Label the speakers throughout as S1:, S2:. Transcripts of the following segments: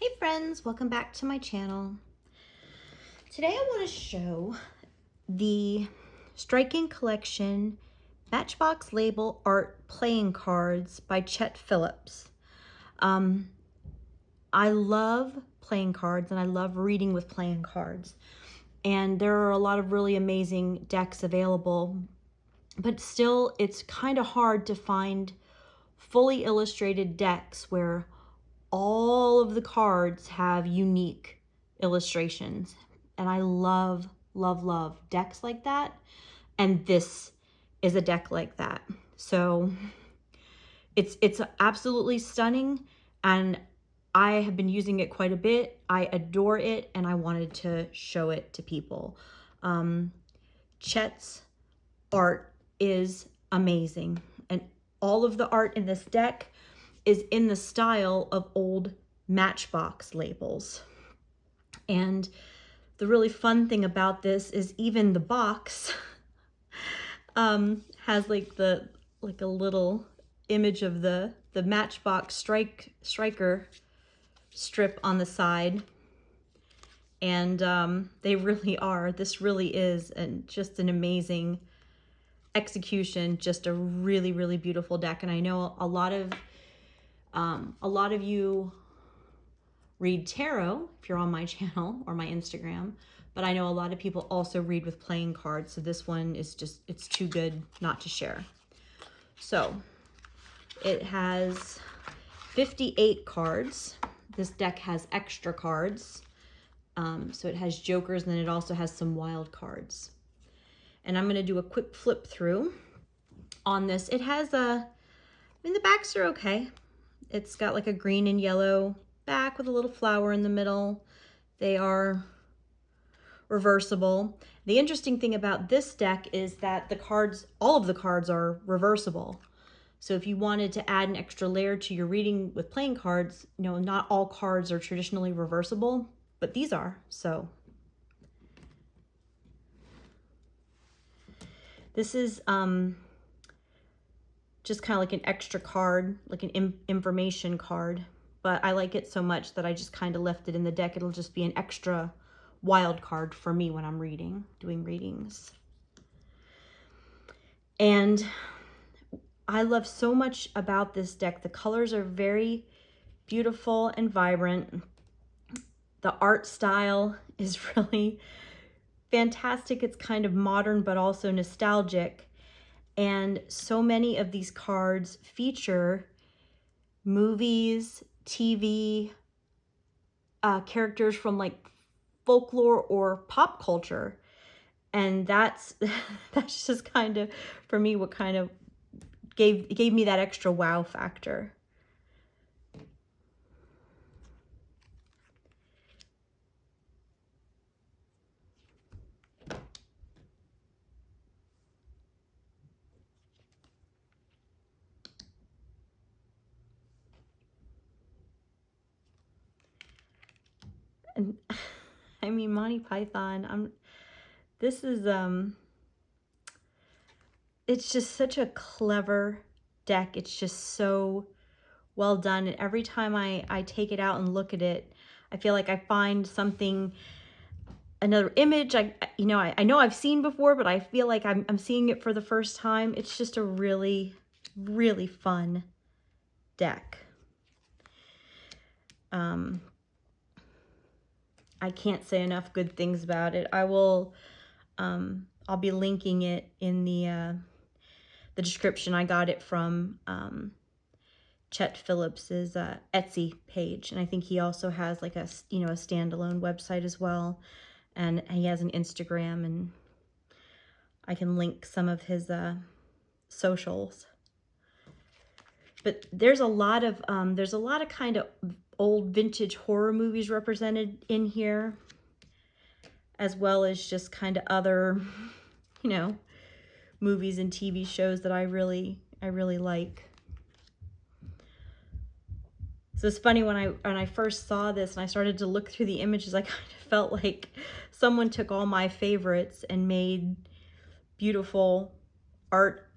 S1: Hey friends, welcome back to my channel. Today I want to show the Striking Collection Matchbox Label Art playing cards by Chet Phillips. I love playing cards and I love reading with playing cards. And there are a lot of really amazing decks available, but still it's kind of hard to find fully illustrated decks where all of the cards have unique illustrations. And I love, love, love decks like that. And this is a deck like that. So it's absolutely stunning. And I have been using it quite a bit. I adore it and I wanted to show it to people. Chet's art is amazing. And all of the art in this deck is in the style of old Matchbox labels. And the really fun thing about this is even the box has like a little image of the Matchbox striker strip on the side. And they really are. This really is just an amazing execution, just a really, really beautiful deck. And I know a lot of you read tarot if you're on my channel or my Instagram, but I know a lot of people also read with playing cards. So this one is just, it's too good not to share. So it has 58 cards. This deck has extra cards. So it has jokers and then it also has some wild cards. And I'm going to do a quick flip through on this. It has the backs are okay. It's got like a green and yellow back with a little flower in the middle. They are reversible. The interesting thing about this deck is that the cards, all of the cards are reversible. So if you wanted to add an extra layer to your reading with playing cards, you know, not all cards are traditionally reversible, but these are. So this is just kind of like an extra card, like an information card. But I like it so much that I just kind of left it in the deck. It'll just be an extra wild card for me when I'm doing readings. And I love so much about this deck. The colors are very beautiful and vibrant. The art style is really fantastic. It's kind of modern, but also nostalgic. And so many of these cards feature movies, TV, characters from like folklore or pop culture. And that's just kind of, for me, what kind of gave me that extra wow factor. And I mean, Monty Python, this is, it's just such a clever deck. It's just so well done. And every time I take it out and look at it, I feel like I find something, another image I know I've seen before, but I feel like I'm seeing it for the first time. It's just a really, really fun deck. I can't say enough good things about it. I will, I'll be linking it in the description. I got it from Chet Phillips's Etsy page, and I think he also has like a standalone website as well, and he has an Instagram, and I can link some of his socials. But there's a lot of kind of old vintage horror movies represented in here, as well as just kind of other, movies and TV shows that I really like. So it's funny, when I first saw this and I started to look through the images, I kind of felt like someone took all my favorites and made beautiful art,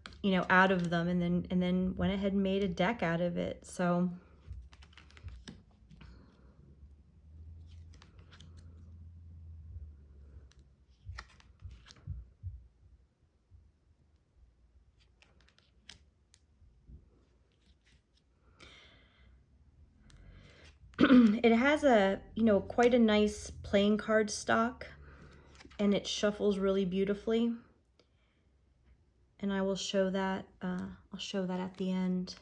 S1: out of them, and then went ahead and made a deck out of it. So It has a, quite a nice playing card stock, and it shuffles really beautifully. And I will show that, I'll show that at the end.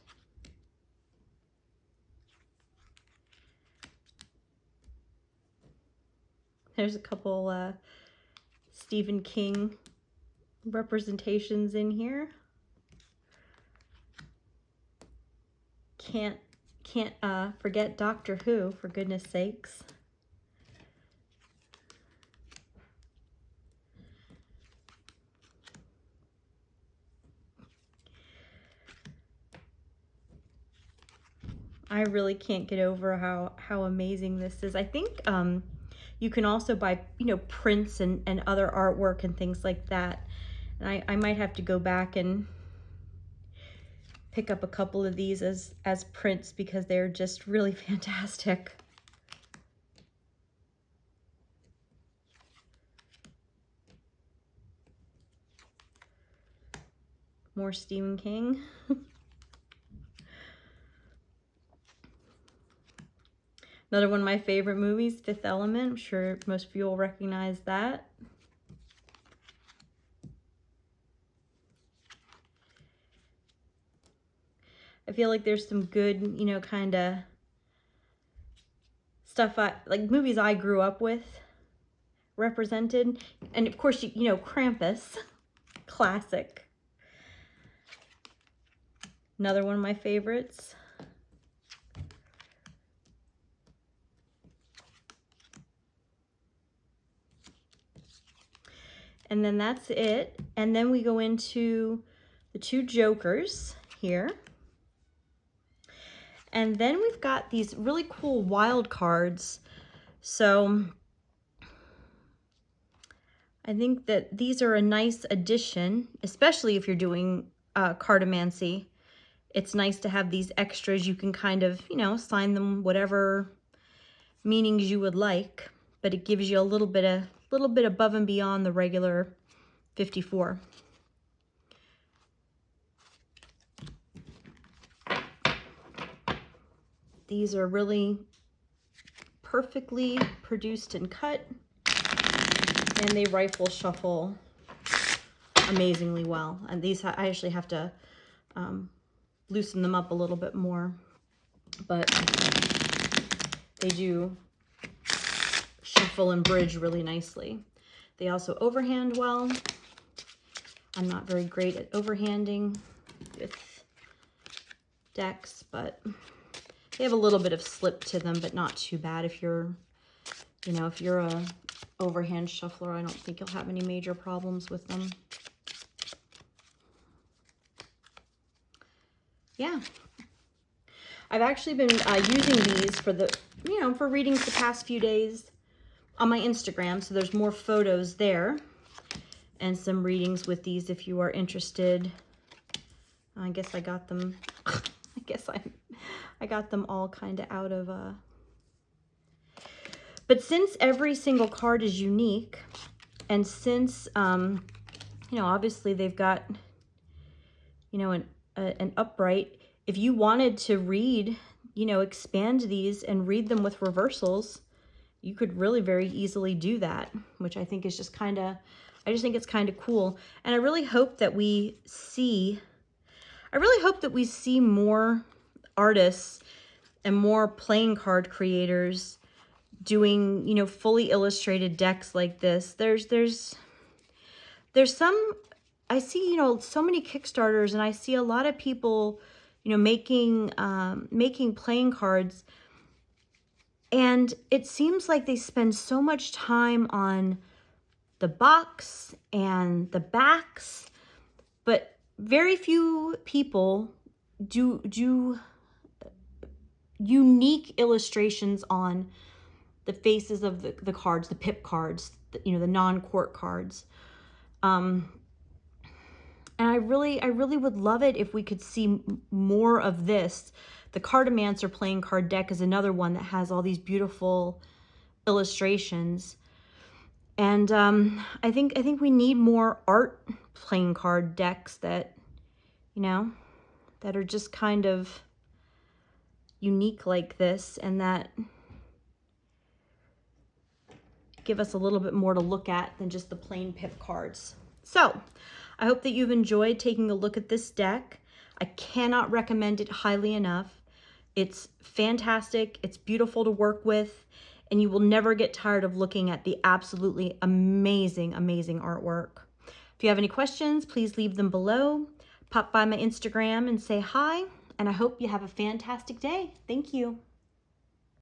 S1: There's a couple Stephen King representations in here. Can't forget Doctor Who, for goodness sakes. I really can't get over how amazing this is. I think you can also buy, prints and other artwork and things like that. And I might have to go back and pick up a couple of these as prints because they're just really fantastic. More Stephen King. Another one of my favorite movies, Fifth Element. I'm sure most of you will recognize that. I feel like there's some good, kind of stuff, like movies I grew up with represented. And of course, Krampus, classic. Another one of my favorites. And then that's it. And then we go into the two Jokers here. And then we've got these really cool wild cards. So I think that these are a nice addition, especially if you're doing cartomancy. It's nice to have these extras. You can kind of, assign them whatever meanings you would like, but it gives you a little bit above and beyond the regular 54. These are really perfectly produced and cut, and they rifle shuffle amazingly well. And these, I actually have to loosen them up a little bit more, but they do shuffle and bridge really nicely. They also overhand well. I'm not very great at overhanding with decks, but they have a little bit of slip to them, but not too bad. If you're, if you're a overhand shuffler, I don't think you'll have any major problems with them. Yeah. I've actually been using these for the, for readings the past few days on my Instagram. So there's more photos there and some readings with these if you are interested. I guess I got them, I got them all kind of out of, but since every single card is unique, and since, obviously they've got, an upright, if you wanted to read, expand these and read them with reversals, you could really very easily do that, which I think is just kind of, I just think it's kind of cool. And I really hope that we see, more artists and more playing card creators doing, fully illustrated decks like this. There's some, I see, so many Kickstarters, and I see a lot of people, making playing cards, and it seems like they spend so much time on the box and the backs, but very few people do unique illustrations on the faces of the cards, the pip cards, the non-court cards. And I really would love it if we could see more of this. The Cartomancer playing card deck is another one that has all these beautiful illustrations. And I think we need more art playing card decks that, that are just kind of, unique like this and that give us a little bit more to look at than just the plain pip cards. So I hope that you've enjoyed taking a look at this deck. I cannot recommend it highly enough. It's fantastic, it's beautiful to work with, and you will never get tired of looking at the absolutely amazing, amazing artwork. If you have any questions, please leave them below. Pop by my Instagram and say hi, and I hope you have a fantastic day. Thank you.